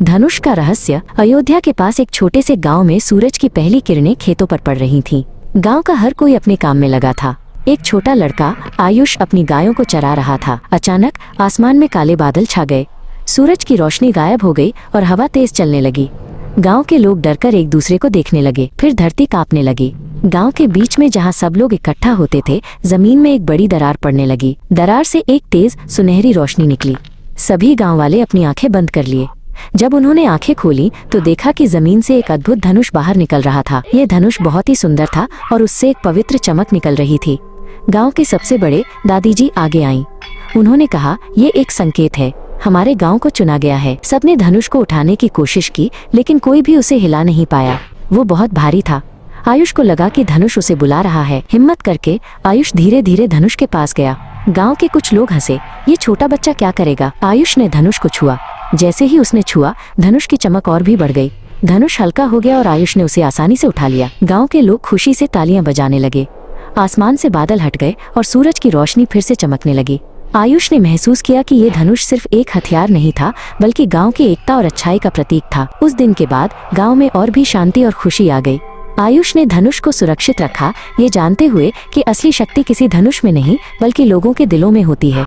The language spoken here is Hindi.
धनुष का रहस्य। अयोध्या के पास एक छोटे से गांव में सूरज की पहली किरणें खेतों पर पड़ रही थीं। गांव का हर कोई अपने काम में लगा था। एक छोटा लड़का आयुष अपनी गायों को चरा रहा था। अचानक आसमान में काले बादल छा गए। सूरज की रोशनी गायब हो गई और हवा तेज चलने लगी। गांव के लोग डरकर एक दूसरे को देखने लगे। फिर धरती कांपने लगी। गांव के बीच में जहां सब लोग इकट्ठा होते थे, जमीन में एक बड़ी दरार पड़ने लगी। दरार से एक तेज सुनहरी रोशनी निकली। सभी गांव वाले अपनी आंखें बंद कर लिए। जब उन्होंने आंखें खोली तो देखा कि जमीन से एक अद्भुत धनुष बाहर निकल रहा था। यह धनुष बहुत ही सुंदर था और उससे एक पवित्र चमक निकल रही थी। गांव के सबसे बड़े दादी जी आगे आईं। उन्होंने कहा, ये एक संकेत है, हमारे गांव को चुना गया है। सबने धनुष को उठाने की कोशिश की, लेकिन कोई भी उसे हिला नहीं पाया। वो बहुत भारी था। आयुष को लगा कि धनुष उसे बुला रहा है। हिम्मत करके आयुष धीरे धीरे धनुष के पास गया। गांव के कुछ लोग हंसे, ये छोटा बच्चा क्या करेगा। आयुष ने धनुष को छुआ। जैसे ही उसने छुआ, धनुष की चमक और भी बढ़ गई। धनुष हल्का हो गया और आयुष ने उसे आसानी से उठा लिया। गांव के लोग खुशी से तालियां बजाने लगे। आसमान से बादल हट गए और सूरज की रोशनी फिर से चमकने लगी। आयुष ने महसूस किया कि ये धनुष सिर्फ एक हथियार नहीं था, बल्कि गांव की एकता और अच्छाई का प्रतीक था। उस दिन के बाद गांव में और भी शांति और खुशी आ गई। आयुष ने धनुष को सुरक्षित रखा, ये जानते हुए कि असली शक्ति किसी धनुष में नहीं, बल्कि लोगों के दिलों में होती है।